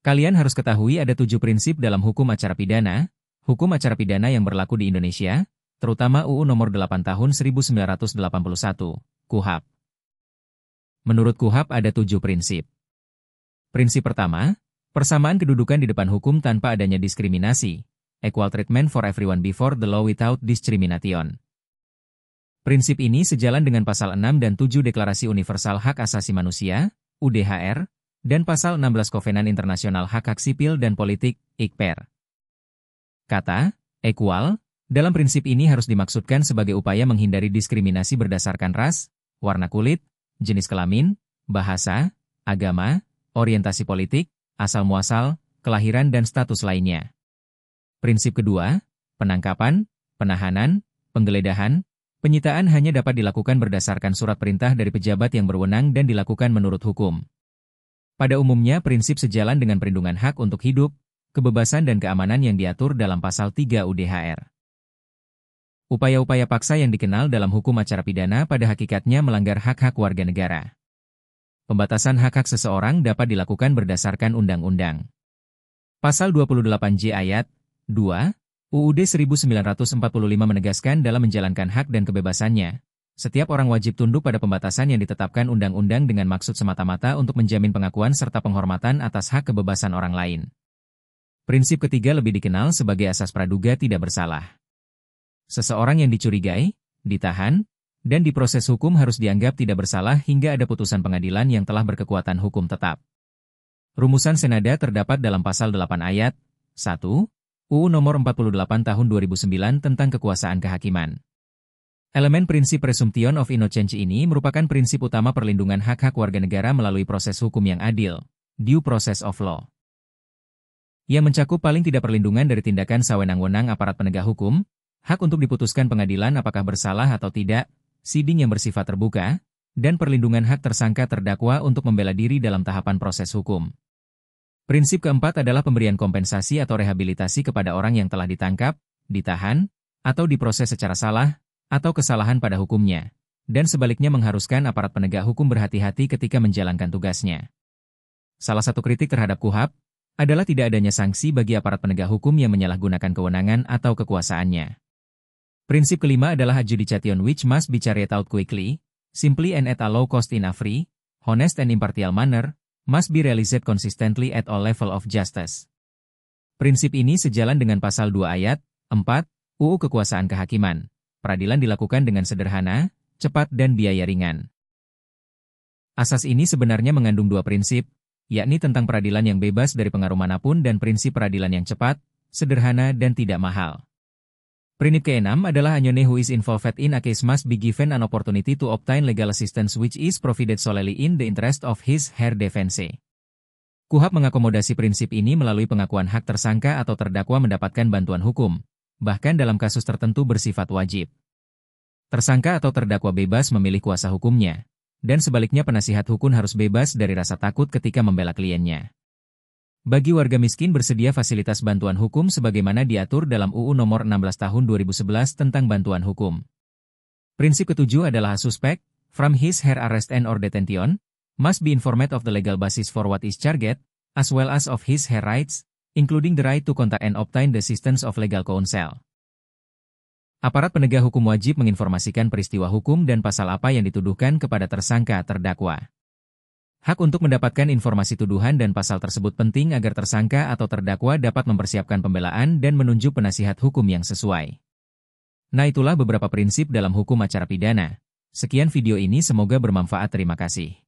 Kalian harus ketahui ada 7 prinsip dalam hukum acara pidana yang berlaku di Indonesia, terutama UU Nomor 8 Tahun 1981, KUHP. Menurut KUHP ada 7 prinsip. Prinsip pertama, persamaan kedudukan di depan hukum tanpa adanya diskriminasi, equal treatment for everyone before the law without discrimination. Prinsip ini sejalan dengan pasal 6 dan 7 Deklarasi Universal Hak Asasi Manusia, UDHR, dan pasal 16 Kovenan Internasional Hak-Hak Sipil dan Politik, ICPER. Kata equal dalam prinsip ini harus dimaksudkan sebagai upaya menghindari diskriminasi berdasarkan ras, warna kulit, jenis kelamin, bahasa, agama, orientasi politik, asal-muasal, kelahiran dan status lainnya. Prinsip kedua, penangkapan, penahanan, penggeledahan, penyitaan hanya dapat dilakukan berdasarkan surat perintah dari pejabat yang berwenang dan dilakukan menurut hukum. Pada umumnya prinsip sejalan dengan perlindungan hak untuk hidup, kebebasan dan keamanan yang diatur dalam pasal 3 UDHR. Upaya-upaya paksa yang dikenal dalam hukum acara pidana pada hakikatnya melanggar hak-hak warga negara. Pembatasan hak-hak seseorang dapat dilakukan berdasarkan undang-undang. Pasal 28J ayat 2, UUD 1945 menegaskan dalam menjalankan hak dan kebebasannya, setiap orang wajib tunduk pada pembatasan yang ditetapkan undang-undang dengan maksud semata-mata untuk menjamin pengakuan serta penghormatan atas hak kebebasan orang lain. Prinsip ketiga lebih dikenal sebagai asas praduga tidak bersalah. Seseorang yang dicurigai, ditahan, dan diproses hukum harus dianggap tidak bersalah hingga ada putusan pengadilan yang telah berkekuatan hukum tetap. Rumusan senada terdapat dalam pasal 8 ayat 1, UU Nomor 48 Tahun 2009 tentang kekuasaan kehakiman. Elemen prinsip presumption of innocence ini merupakan prinsip utama perlindungan hak-hak warga negara melalui proses hukum yang adil, due process of law. Yang mencakup paling tidak perlindungan dari tindakan sewenang-wenang aparat penegak hukum, hak untuk diputuskan pengadilan apakah bersalah atau tidak, siding yang bersifat terbuka, dan perlindungan hak tersangka terdakwa untuk membela diri dalam tahapan proses hukum. Prinsip keempat adalah pemberian kompensasi atau rehabilitasi kepada orang yang telah ditangkap, ditahan, atau diproses secara salah, atau kesalahan pada hukumnya, dan sebaliknya mengharuskan aparat penegak hukum berhati-hati ketika menjalankan tugasnya. Salah satu kritik terhadap KUHP adalah tidak adanya sanksi bagi aparat penegak hukum yang menyalahgunakan kewenangan atau kekuasaannya. Prinsip kelima adalah adjudication which must be carried out quickly, simply and at a low cost in a free, honest and impartial manner, must be realized consistently at all level of justice. Prinsip ini sejalan dengan pasal 2 ayat 4 UU Kekuasaan Kehakiman. Peradilan dilakukan dengan sederhana, cepat dan biaya ringan. Asas ini sebenarnya mengandung 2 prinsip, yakni tentang peradilan yang bebas dari pengaruh manapun dan prinsip peradilan yang cepat, sederhana dan tidak mahal. Prinsip ke-6 adalah anyone who is involved in a case must be given an opportunity to obtain legal assistance which is provided solely in the interest of his/her defense. KUHP mengakomodasi prinsip ini melalui pengakuan hak tersangka atau terdakwa mendapatkan bantuan hukum, bahkan dalam kasus tertentu bersifat wajib. Tersangka atau terdakwa bebas memilih kuasa hukumnya, dan sebaliknya penasihat hukum harus bebas dari rasa takut ketika membela kliennya. Bagi warga miskin bersedia fasilitas bantuan hukum sebagaimana diatur dalam UU Nomor 16 Tahun 2011 tentang bantuan hukum. Prinsip ketujuh adalah a suspect, from his/her arrest and or detention, must be informed of the legal basis for what is charged, as well as of his/her rights, including the right to contact and obtain the assistance of legal counsel. Aparat penegak hukum wajib menginformasikan peristiwa hukum dan pasal apa yang dituduhkan kepada tersangka terdakwa. Hak untuk mendapatkan informasi tuduhan dan pasal tersebut penting agar tersangka atau terdakwa dapat mempersiapkan pembelaan dan menunjuk penasihat hukum yang sesuai. Nah, itulah beberapa prinsip dalam hukum acara pidana. Sekian video ini, semoga bermanfaat. Terima kasih.